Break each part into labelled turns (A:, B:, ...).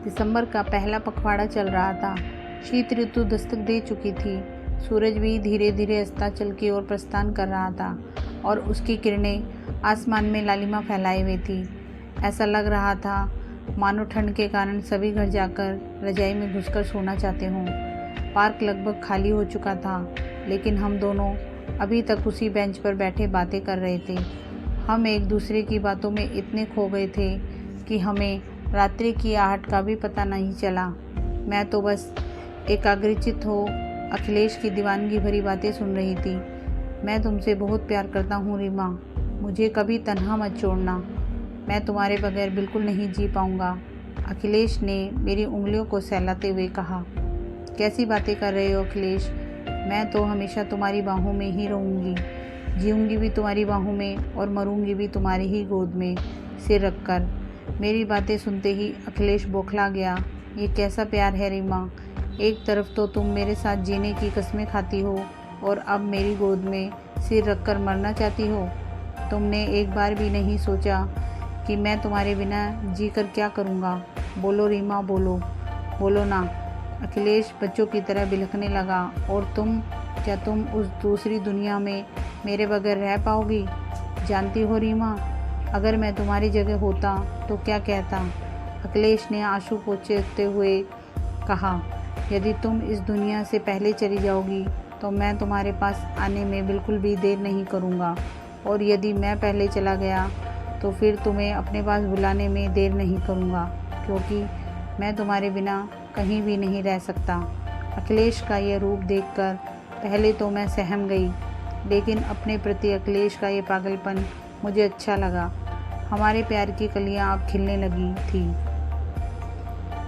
A: दिसंबर का पहला पखवाड़ा चल रहा था। शीत ऋतु दस्तक दे चुकी थी। सूरज भी धीरे धीरे अस्ताचल की ओर प्रस्थान कर रहा था और उसकी किरणें आसमान में लालिमा फैलाए हुई थी। ऐसा लग रहा था मानो ठंड के कारण सभी घर जाकर रजाई में घुसकर सोना चाहते हों। पार्क लगभग खाली हो चुका था, लेकिन हम दोनों अभी तक उसी बेंच पर बैठे बातें कर रहे थे। हम एक दूसरे की बातों में इतने खो गए थे कि हमें रात्रि की आहट का भी पता नहीं चला। मैं तो बस एकाग्रचित्त हो अखिलेश की दीवानगी भरी बातें सुन रही थी। मैं तुमसे बहुत प्यार करता हूँ रीमा, मुझे कभी तन्हा मत छोड़ना। मैं तुम्हारे बगैर बिल्कुल नहीं जी पाऊँगा, अखिलेश ने मेरी उंगलियों को सहलाते हुए कहा। कैसी बातें कर रहे हो अखिलेश? मैं तो हमेशा तुम्हारी बाहों में ही रहूँगी, जीऊँगी भी तुम्हारी बाहों में और मरूँगी भी तुम्हारी ही गोद में सिर रखकर। मेरी बातें सुनते ही अखिलेश बौखला गया। ये कैसा प्यार है रीमा? एक तरफ तो तुम मेरे साथ जीने की कस्में खाती हो और अब मेरी गोद में सिर रखकर मरना चाहती हो। तुमने एक बार भी नहीं सोचा कि मैं तुम्हारे बिना जीकर क्या करूँगा? बोलो रीमा, बोलो, बोलो ना। अखिलेश बच्चों की तरह बिलखने लगा। और क्या तुम उस दूसरी दुनिया में मेरे बगैर रह पाओगी? जानती हो रीमा, अगर मैं तुम्हारी जगह होता तो क्या कहता? अखिलेश ने आंसू पोंछते हुए कहा। यदि तुम इस दुनिया से पहले चली जाओगी तो मैं तुम्हारे पास आने में बिल्कुल भी देर नहीं करूँगा, और यदि मैं पहले चला गया तो फिर तुम्हें अपने पास बुलाने में देर नहीं करूँगा, क्योंकि मैं तुम्हारे बिना कहीं भी नहीं रह सकता। अखिलेश का यह रूप देखकर पहले तो मैं सहम गई, लेकिन अपने प्रति अखिलेश का ये पागलपन मुझे अच्छा लगा। हमारे प्यार की कलियां अब खिलने लगी थी।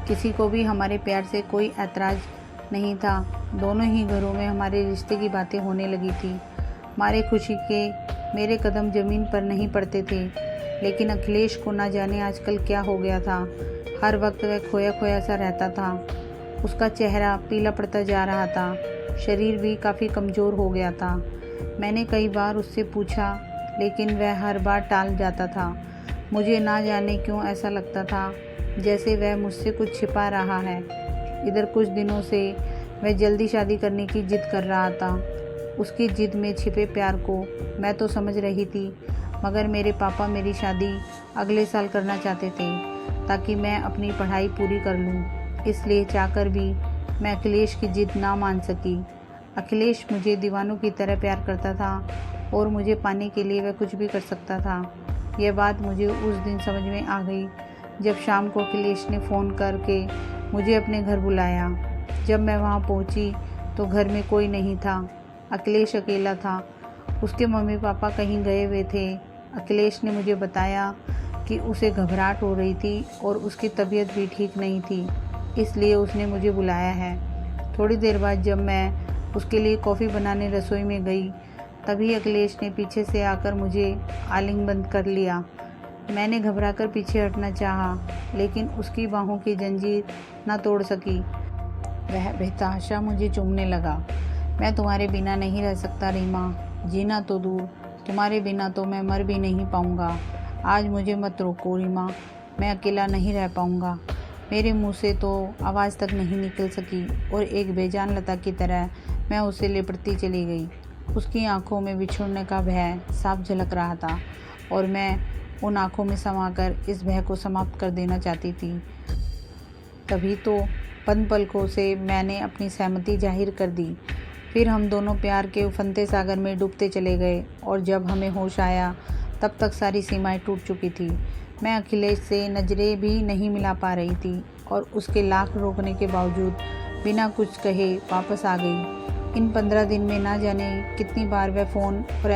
A: किसी को भी हमारे प्यार से कोई ऐतराज़ नहीं था। दोनों ही घरों में हमारे रिश्ते की बातें होने लगी थी। हमारे खुशी के मेरे कदम ज़मीन पर नहीं पड़ते थे, लेकिन अखिलेश को ना जाने आजकल क्या हो गया था। हर वक्त वह खोया खोया सा रहता था। उसका चेहरा पीला पड़ता जा रहा था, शरीर भी काफ़ी कमज़ोर हो गया था। मैंने कई बार उससे पूछा, लेकिन वह हर बार टाल जाता था। मुझे ना जाने क्यों ऐसा लगता था जैसे वह मुझसे कुछ छिपा रहा है। इधर कुछ दिनों से वह जल्दी शादी करने की जिद कर रहा था। उसकी जिद में छिपे प्यार को मैं तो समझ रही थी, मगर मेरे पापा मेरी शादी अगले साल करना चाहते थे ताकि मैं अपनी पढ़ाई पूरी कर लूँ। इसलिए चाहकर भी मैं अखिलेश की जिद ना मान सकी। अखिलेश मुझे दीवानों की तरह प्यार करता था और मुझे पाने के लिए वह कुछ भी कर सकता था। यह बात मुझे उस दिन समझ में आ गई जब शाम को अखिलेश ने फ़ोन करके मुझे अपने घर बुलाया। जब मैं वहाँ पहुँची तो घर में कोई नहीं था। अखिलेश अकेला था। उसके मम्मी पापा कहीं गए हुए थे। अखिलेश ने मुझे बताया कि उसे घबराहट हो रही थी और उसकी तबीयत भी ठीक नहीं थी, इसलिए उसने मुझे बुलाया है। थोड़ी देर बाद जब मैं उसके लिए कॉफ़ी बनाने रसोई में गई, तभी अखिलेश ने पीछे से आकर मुझे आलिंगन कर लिया। मैंने घबराकर पीछे हटना चाहा, लेकिन उसकी बाहों की जंजीर न तोड़ सकी। वह बेतहाशा मुझे चूमने लगा। मैं तुम्हारे बिना नहीं रह सकता रीमा, जीना तो दूर, तुम्हारे बिना तो मैं मर भी नहीं पाऊँगा। आज मुझे मत रोको रीमा, मैं अकेला नहीं रह पाऊँगा। मेरे मुंह से तो आवाज़ तक नहीं निकल सकी और एक बेजान लता की तरह मैं उसे लिपटती चली गई। उसकी आंखों में बिछुड़ने का भय साफ झलक रहा था और मैं उन आंखों में समाकर इस भय को समाप्त कर देना चाहती थी। तभी तो पन पलकों से मैंने अपनी सहमति जाहिर कर दी। फिर हम दोनों प्यार के उफनते सागर में डूबते चले गए और जब हमें होश आया तब तक सारी सीमाएं टूट चुकी थी। मैं अखिलेश से नज़रें भी नहीं मिला पा रही थी और उसके लाख रोकने के बावजूद बिना कुछ कहे वापस आ गई। इन 15 दिन में ना जाने कितनी बार वह फ़ोन और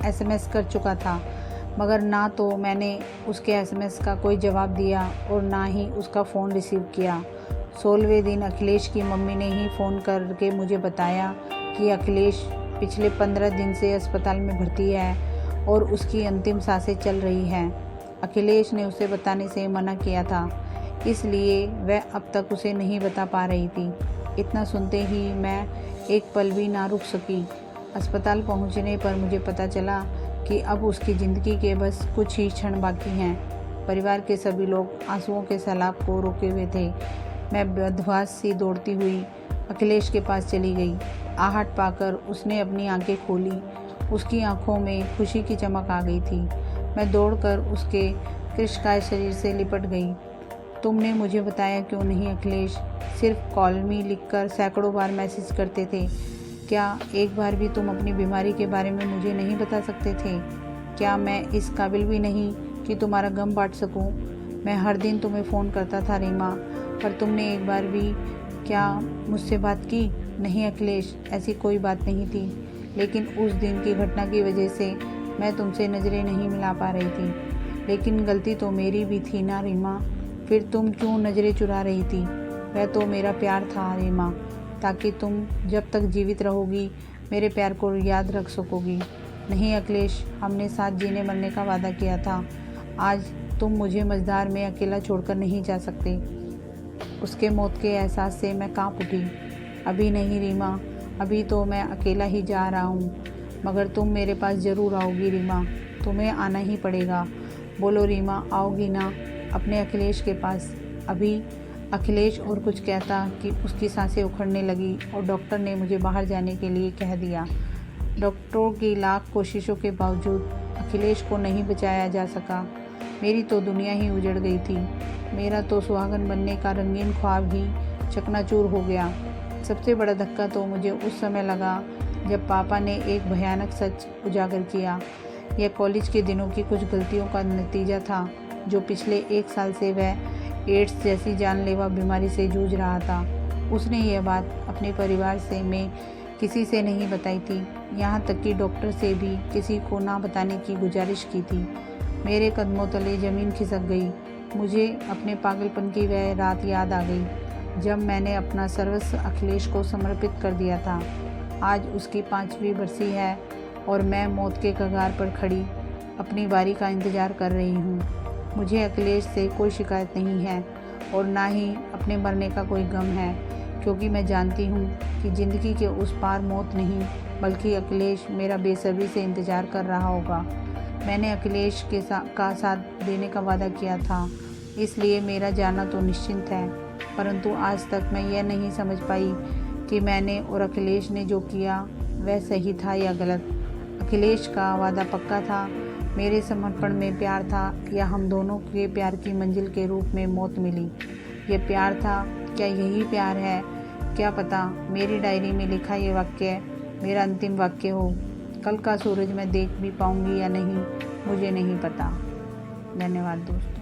A: SMS कर चुका था, मगर ना तो मैंने उसके SMS का कोई जवाब दिया और ना ही उसका फ़ोन रिसीव किया। 16वें दिन अखिलेश की मम्मी ने ही फ़ोन करके मुझे बताया कि अखिलेश पिछले 15 दिन से अस्पताल में भर्ती है और उसकी अंतिम सांसें चल रही हैं। अखिलेश ने उसे बताने से मना किया था, इसलिए वह अब तक उसे नहीं बता पा रही थी। इतना सुनते ही मैं एक पल भी ना रुक सकी। अस्पताल पहुंचने पर मुझे पता चला कि अब उसकी ज़िंदगी के बस कुछ ही क्षण बाकी हैं। परिवार के सभी लोग आंसुओं के सैलाब को रोके हुए थे। मैं बदहवास सी दौड़ती हुई अखिलेश के पास चली गई। आहट पाकर उसने अपनी आंखें खोली। उसकी आंखों में खुशी की चमक आ गई थी। मैं दौड़कर उसके कृशकाय शरीर से लिपट गई। तुमने मुझे बताया क्यों नहीं अखिलेश? सिर्फ कॉल मी लिखकर सैकड़ों बार मैसेज करते थे। क्या एक बार भी तुम अपनी बीमारी के बारे में मुझे नहीं बता सकते थे? क्या मैं इस काबिल भी नहीं कि तुम्हारा गम बांट सकूं? मैं हर दिन तुम्हें फ़ोन करता था रीमा, पर तुमने एक बार भी क्या मुझसे बात की? नहीं अखिलेश, ऐसी कोई बात नहीं थी, लेकिन उस दिन की घटना की वजह से मैं तुमसे नज़रें नहीं मिला पा रही थी। लेकिन गलती तो मेरी भी थी ना रीमा, फिर तुम क्यों नज़रें चुरा रही थी? वह तो मेरा प्यार था रीमा, ताकि तुम जब तक जीवित रहोगी मेरे प्यार को याद रख सकोगी। नहीं अखिलेश, हमने साथ जीने मरने का वादा किया था। आज तुम मुझे मझधार में अकेला छोड़कर नहीं जा सकते। उसके मौत के एहसास से मैं कांप उठी। अभी नहीं रीमा, अभी तो मैं अकेला ही जा रहा हूँ, मगर तुम मेरे पास ज़रूर आओगी रीमा, तुम्हें आना ही पड़ेगा। बोलो रीमा, आओगी ना अपने अखिलेश के पास? अभी अखिलेश और कुछ कहता कि उसकी सांसें उखड़ने लगी और डॉक्टर ने मुझे बाहर जाने के लिए कह दिया। डॉक्टरों की लाख कोशिशों के बावजूद अखिलेश को नहीं बचाया जा सका। मेरी तो दुनिया ही उजड़ गई थी। मेरा तो सुहागन बनने का रंगीन ख्वाब ही चकनाचूर हो गया। सबसे बड़ा धक्का तो मुझे उस समय लगा जब पापा ने एक भयानक सच उजागर किया। यह कॉलेज के दिनों की कुछ गलतियों का नतीजा था, जो पिछले 1 साल से वह एड्स जैसी जानलेवा बीमारी से जूझ रहा था। उसने यह बात अपने परिवार से में किसी से नहीं बताई थी, यहाँ तक कि डॉक्टर से भी किसी को ना बताने की गुजारिश की थी। मेरे कदमों तले ज़मीन खिसक गई। मुझे अपने पागलपन की वह रात याद आ गई जब मैंने अपना सर्वस्व अखिलेश को समर्पित कर दिया था। आज उसकी 5वीं बरसी है और मैं मौत के कगार पर खड़ी अपनी बारी का इंतज़ार कर रही हूँ। मुझे अखिलेश से कोई शिकायत नहीं है और ना ही अपने मरने का कोई गम है, क्योंकि मैं जानती हूँ कि ज़िंदगी के उस पार मौत नहीं, बल्कि अखिलेश मेरा बेसब्री से इंतज़ार कर रहा होगा। मैंने अखिलेश का साथ देने का वादा किया था, इसलिए मेरा जाना तो निश्चिंत है। परंतु आज तक मैं यह नहीं समझ पाई कि मैंने और अखिलेश ने जो किया वह सही था या गलत। अखिलेश का वादा पक्का था, मेरे समर्पण में प्यार था, या हम दोनों के प्यार की मंजिल के रूप में मौत मिली। यह प्यार था, क्या यही प्यार है? क्या पता मेरी डायरी में लिखा ये वाक्य मेरा अंतिम वाक्य हो। कल का सूरज मैं देख भी पाऊंगी या नहीं, मुझे नहीं पता। धन्यवाद दोस्तों।